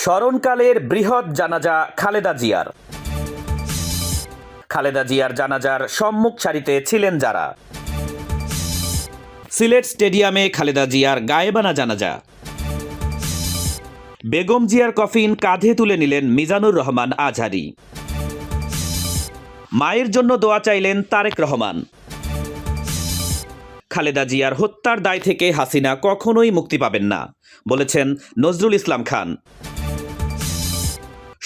স্মরণকালের বৃহৎ জানাজা খালেদা জিয়ার। খালেদা জিয়ার জানাজার সম্মুখ সারিতে ছিলেন যারা। সিলেট স্টেডিয়ামে খালেদা জিয়ার গায়েবানা জানাজা। বেগম জিয়ার কফিন কাঁধে তুলে নিলেন মিজানুর রহমান আজহারী। মায়ের জন্য দোয়া চাইলেন তারেক রহমান। খালেদা জিয়ার হত্যার দায় থেকে হাসিনা কখনোই মুক্তি পাবেন না, বলেছেন নজরুল ইসলাম খান।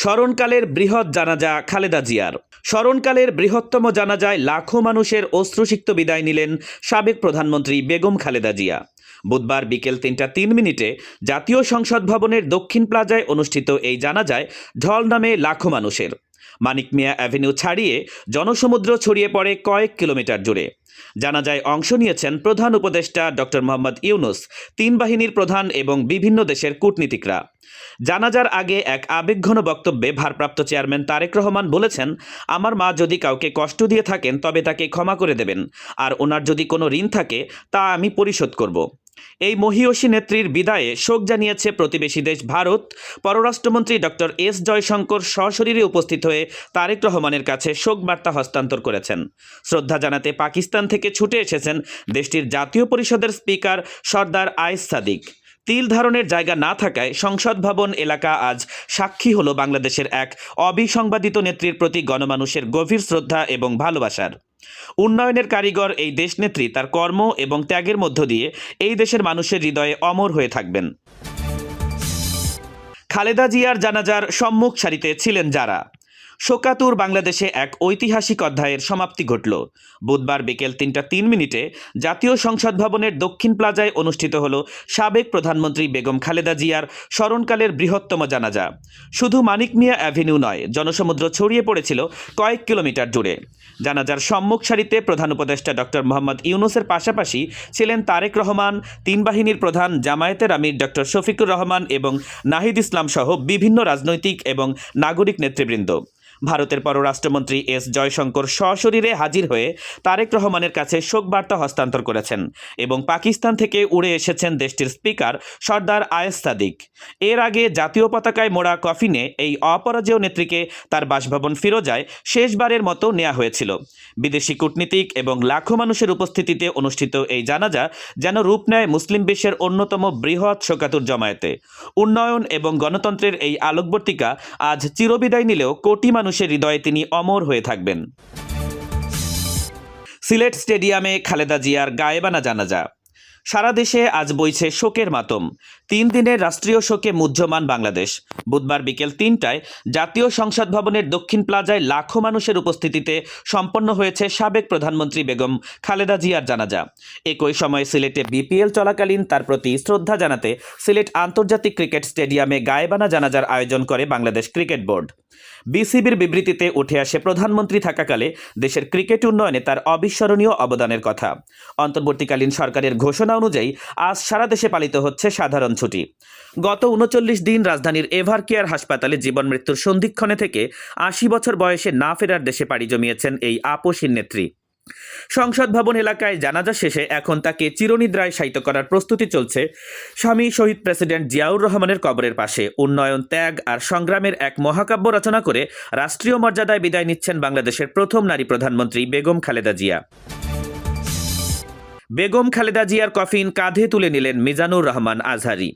স্মরণকালের বৃহৎ জানাজা খালেদা জিয়ার। স্মরণকালের বৃহত্তম জানাজায় লাখো মানুষের অশ্রুসিক্ত বিদায় নিলেন সাবেক প্রধানমন্ত্রী বেগম খালেদা জিয়া। বুধবার বিকেল ৩টা ৩ মিনিটে জাতীয় সংসদ ভবনের দক্ষিণ প্লাজায় অনুষ্ঠিত এই জানাজায় ঢল নামে লাখো মানুষের। মানিক মিয়া অ্যাভিনিউ ছাড়িয়ে জনসমুদ্র ছড়িয়ে পড়ে কয়েক কিলোমিটার জুড়ে। জানাজায় অংশ নিয়েছেন প্রধান উপদেষ্টা ডক্টর মোহাম্মদ ইউনুস, ৩ বাহিনীর প্রধান এবং বিভিন্ন দেশের কূটনীতিকরা। জানাজার আগে এক আবেগঘন বক্তব্যে ভারপ্রাপ্ত চেয়ারম্যান তারেক রহমান বলেছেন, আমার মা যদি কাউকে কষ্ট দিয়ে থাকেন তবে তাকে ক্ষমা করে দেবেন, আর ওনার যদি কোনো ঋণ থাকে তা আমি পরিশোধ করব। এই মহীয়সী নেত্রীর বিদায়ে শোক জানিয়েছে প্রতিবেশী দেশ ভারত। পররাষ্ট্রমন্ত্রী ডক্টর এস জয়শঙ্কর সশরীরে উপস্থিত হয়ে তারেক রহমানের কাছে শোক বার্তা হস্তান্তর করেছেন। শ্রদ্ধা জানাতে পাকিস্তান থেকে ছুটে এসেছেন দেশটির জাতীয় পরিষদের স্পিকার সর্দার আয়েস সাদিক। তিল ধারণের জায়গা না থাকায় সংসদ ভবন এলাকা আজ সাক্ষী হল বাংলাদেশের এক অবিসংবাদিত নেত্রীর প্রতি গণমানুষের গভীর শ্রদ্ধা এবং ভালোবাসার। উন্নয়নের কারিগর এই দেশনেত্রী তার কর্ম এবং ত্যাগের মধ্য দিয়ে এই দেশের মানুষের হৃদয়ে অমর হয়ে থাকবেন। খালেদা জিয়ার জানাজার সম্মুখ সারিতে ছিলেন যারা। শোকাতুর বাংলাদেশে এক ঐতিহাসিক অধ্যায়ের সমাপ্তি ঘটল। বুধবার বিকেল ৩টা ৩ মিনিটে জাতীয় সংসদ ভবনের দক্ষিণ প্লাজায় অনুষ্ঠিত হল সাবেক প্রধানমন্ত্রী বেগম খালেদা জিয়ার স্মরণকালের বৃহত্তম জানাজা। শুধু মানিক মিয়া অ্যাভিনিউ নয়, জনসমুদ্র ছড়িয়ে পড়েছিল কয়েক কিলোমিটার জুড়ে। জানাজার সম্মুখ সারিতে প্রধান উপদেষ্টা ডক্টর মোহাম্মদ ইউনুসের পাশাপাশি ছিলেন তারেক রহমান, ৩ বাহিনীর প্রধান জামায়াতের আমির ডক্টর শফিকুর রহমান এবং নাহিদ ইসলাম সহ বিভিন্ন রাজনৈতিক এবং নাগরিক নেতৃবৃন্দ। ভারতের পররাষ্ট্রমন্ত্রী এস জয়শঙ্কর সশরীরে হাজির হয়ে তারেক রহমানের কাছে শোকবার্তা হস্তান্তর করেছেন এবং পাকিস্তান থেকে উড়ে এসেছেন দেশটির স্পিকার সর্দার আয়েস সাদিক। এর আগে জাতীয় পতাকায় মোড়া কফিনে এই অপরাজেয় নেত্রীকে তার বাসভবন ফিরোজায় শেষবারের মতো নেওয়া হয়েছিল। বিদেশি কূটনীতিক এবং লাখো মানুষের উপস্থিতিতে অনুষ্ঠিত এই জানাজা যেন রূপ নেয় মুসলিম বিশ্বের অন্যতম বৃহৎ শোকাতুর জমায়েতে। উন্নয়ন এবং গণতন্ত্রের এই আলোকবর্তিকা আজ চিরবিদায় নিলেও কোটি মানুষের হৃদয়ে তিনি অমর হয়ে থাকবেন। সিলেট স্টেডিয়ামে খালেদা জিয়ার গায়েবানা জানাজা। সারা দেশে আজ বইছে শোকের মাতম। ৩ দিনের রাষ্ট্রীয় শোকে মুহ্যমান বাংলাদেশ। বুধবার বিকেল ৩টায় জাতীয় সংসদ ভবনের দক্ষিণ প্লাজায় লাখো মানুষের উপস্থিতিতে সম্পন্ন হয়েছে সাবেক প্রধানমন্ত্রী বেগম খালেদা জিয়ার জানাজা। একই সময়ে সিলেটে বিপিএল চলাকালীন তার প্রতি শ্রদ্ধা জানাতে সিলেট আন্তর্জাতিক ক্রিকেট স্টেডিয়ামে গায়েবানা জানাজার আয়োজন করে বাংলাদেশ ক্রিকেট বোর্ড। বিসিবির বিবৃতিতে উঠে আসে প্রধানমন্ত্রী থাকাকালে দেশের ক্রিকেট উন্নয়নে তার অবিস্মরণীয় অবদানের কথা। অন্তর্বর্তীকালীন সরকারের ঘোষণা অনুযায়ী আজ সারা দেশে পালিত হচ্ছে সাধারণ ছুটি। গত ৩৯ দিন রাজধানীর এভার কেয়ার হাসপাতালে জীবন মৃত্যুর সন্ধিক্ষণে থেকে ৮০ বছর বয়সে না ফেরার দেশে পাড়ি জমিয়েছেন এই আপসীন নেত্রী। সংসদ ভবন এলাকায় জানাজা শেষে এখন তাকে চিরনিদ্রায় শায়িত করার প্রস্তুতি চলছে স্বামী শহীদ প্রেসিডেন্ট জিয়াউর রহমানের কবরের পাশে। উন্নয়ন, ত্যাগ আর সংগ্রামের এক মহাকাব্য রচনা করে রাষ্ট্রীয় মর্যাদায় বিদায় নিচ্ছেন বাংলাদেশের প্রথম নারী প্রধানমন্ত্রী বেগম খালেদা জিয়া। বেগম খালেদা জিয়ার কফিন কাঁধে তুলে নিলেন মিজানুর রহমান আজহারী।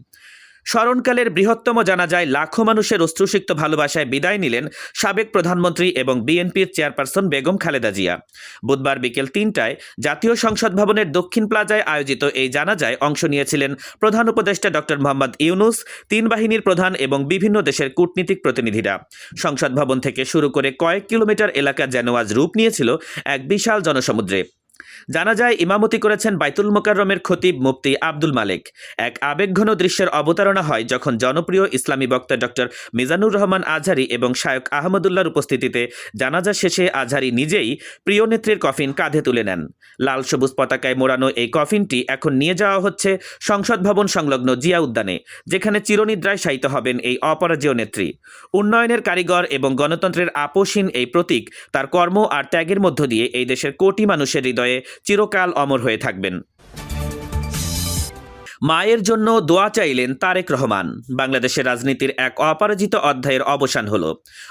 স্মরণকালের বৃহত্তম জানাজায় লাখো মানুষের অশ্রুসিক্ত ভালোবাসায় বিদায় নিলেন সাবেক প্রধানমন্ত্রী এবং বিএনপির চেয়ারপারসন বেগম খালেদা জিয়া। বুধবার বিকেল ৩টায় জাতীয় সংসদ ভবনের দক্ষিণ প্লাজায় আয়োজিত এই জানাজায় অংশ নিয়েছিলেন প্রধান উপদেষ্টা ডক্টর মোহাম্মদ ইউনুস, ৩ বাহিনীর প্রধান এবং বিভিন্ন দেশের কূটনীতিক প্রতিনিধিরা। সংসদ ভবন থেকে শুরু করে কয়েক কিলোমিটার এলাকা যেন আজ রূপ নিয়েছিল এক বিশাল জনসমুদ্রে। জানাজায় ইমামতি করেছেন বাইতুল মোকাররমের খতিব মুফতি আব্দুল মালেক। এক আবেগঘন দৃশ্যের অবতারণা হয় যখন জনপ্রিয় ইসলামী বক্তা ডক্টর মিজানুর রহমান আজহারী এবং শায়ক আহমদুল্লাহর উপস্থিতিতে জানাজা শেষে আজহারী নিজেই প্রিয় নেত্রীর কফিন কাঁধে তুলে নেন। লাল সবুজ পতাকায় মোড়ানো এই কফিনটি এখন নিয়ে যাওয়া হচ্ছে সংসদ ভবন সংলগ্ন জিয়া উদ্যানে, যেখানে চিরনিদ্রায় শায়িত হবেন এই অপরাজেয় নেত্রী। উন্নয়নের কারিগর এবং গণতন্ত্রের আপসীন এই প্রতীক তার কর্ম আর ত্যাগের মধ্য দিয়ে এই দেশের কোটি মানুষের হৃদয়ে চিরকাল অমর হয়ে থাকবেন। মায়ের জন্য দোয়া চাইলেন তারেক রহমান। বাংলাদেশের রাজনীতির এক অপরাজিত অধ্যায়ের অবসান হলো।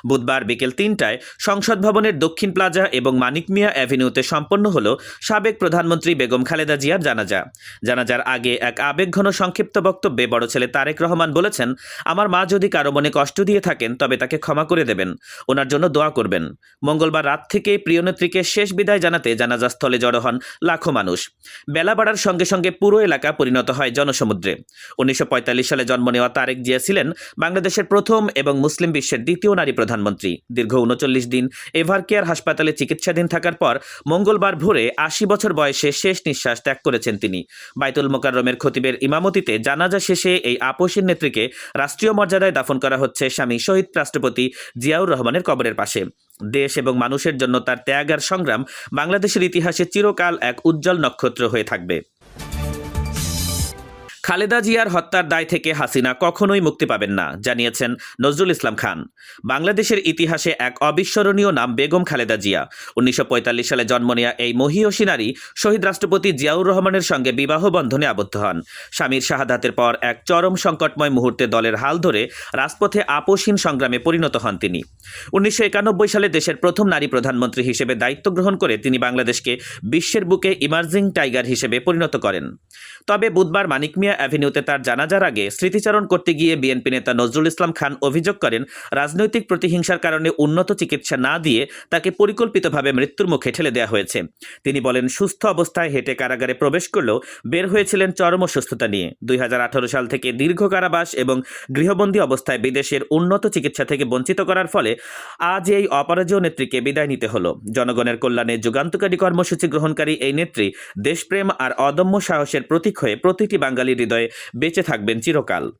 বুধবার বিকেল ৩টায় সংসদ ভবনের দক্ষিণ প্লাজা এবং মানিক মিয়া অ্যাভিনিউতে সম্পন্ন হলো সাবেক প্রধানমন্ত্রী বেগম খালেদা জিয়ার জানাজা। জানাজার আগে এক আবেগঘন সংক্ষিপ্ত বক্তব্যে বড় ছেলে তারেক রহমান বলেছেন, আমার মা যদি কারো মনে কষ্ট দিয়ে থাকেন তবে তাকে ক্ষমা করে দেবেন, ওনার জন্য দোয়া করবেন। মঙ্গলবার রাত থেকে প্রিয় নেত্রীকে শেষ বিদায় জানাতে জানাজাস্থলে জড়ো হন লাখো মানুষ। বেলা বাড়ার সঙ্গে সঙ্গে পুরো এলাকা পরিণত হয় জনসমুদ্রে। ১৯৪৫ সালে জন্ম নেওয়া তারেক জিয়া ছিলেন বাংলাদেশের প্রথম এবং মুসলিম বিশ্বের দ্বিতীয় নারী প্রধানমন্ত্রী। দীর্ঘ ৩৯ দিন এভারকেয়ার হাসপাতালে চিকিৎসাধীন থাকার পর মঙ্গলবার ভোরে ৮০ বছর বয়সে শেষ নিঃশ্বাস ত্যাগ করেছেন তিনি। বাইতুল মোকাররমের খতিবের ইমামতিতে জানাজা শেষে এই আপসীর নেত্রীকে রাষ্ট্রীয় মর্যাদায় দাফন করা হচ্ছে স্বামী শহীদ রাষ্ট্রপতি জিয়াউর রহমানের কবরের পাশে। দেশ এবং মানুষের জন্য তার ত্যাগ আর সংগ্রাম বাংলাদেশের ইতিহাসে চিরকাল এক উজ্জ্বল নক্ষত্র হয়ে থাকবে। খালেদা জিয়ার হত্যার দায় থেকে হাসিনা কখনোই মুক্তি পাবেন না, জানিয়েছেন নজরুল ইসলাম খান। বাংলাদেশের ইতিহাসে এক অবিস্মরণীয় নাম বেগম খালেদা জিয়া। ১৯৪৫ সালে জন্ম নেয়া এই মহীয়সী নারী শহীদ রাষ্ট্রপতি জিয়াউর রহমানের সঙ্গে বিবাহ বন্ধনে আবদ্ধ হন। স্বামীর শাহাদাতের পর এক চরম সংকটময় মুহূর্তে দলের হাল ধরে রাজপথে আপোষহীন সংগ্রামে পরিণত হন তিনি। ১৯৯১ সালে দেশের প্রথম নারী প্রধানমন্ত্রী হিসেবে দায়িত্ব গ্রহণ করে তিনি বাংলাদেশকে বিশ্বের বুকে ইমার্জিং টাইগার হিসেবে পরিণত করেন। তবে বুধবার মানিক মিয়া অ্যাভিনিউতে তার জানাজার আগে স্মৃতিচারণ করতে গিয়ে বিএনপি নেতা নজরুল ইসলাম খান অভিযোগ করেন, রাজনৈতিক প্রতিহিংসার কারণে উন্নত চিকিৎসা না দিয়ে তাকে পরিকল্পিতভাবে মৃত্যুর মুখে ঠেলে দেওয়া হয়েছে। তিনি বলেন, সুস্থ অবস্থায় হেঁটে কারাগারে প্রবেশ করলেও বের হয়েছিলেন চরম অসুস্থতা নিয়ে। ২০১৮ সাল থেকে দীর্ঘ কারাবাস এবং গৃহবন্দী অবস্থায় বিদেশের উন্নত চিকিৎসা থেকে বঞ্চিত করার ফলে আজ এই অপরাজেয় নেত্রীকে বিদায় নিতে হলো। জনগণের কল্যাণে যুগান্তকারী কর্মসূচি গ্রহণকারী এই নেত্রী দেশপ্রেম আর অদম্য সাহসের প্রতীক হয়ে প্রতিটি বাঙালির হৃদয়ে বেঁচে থাকবেন চিরকাল।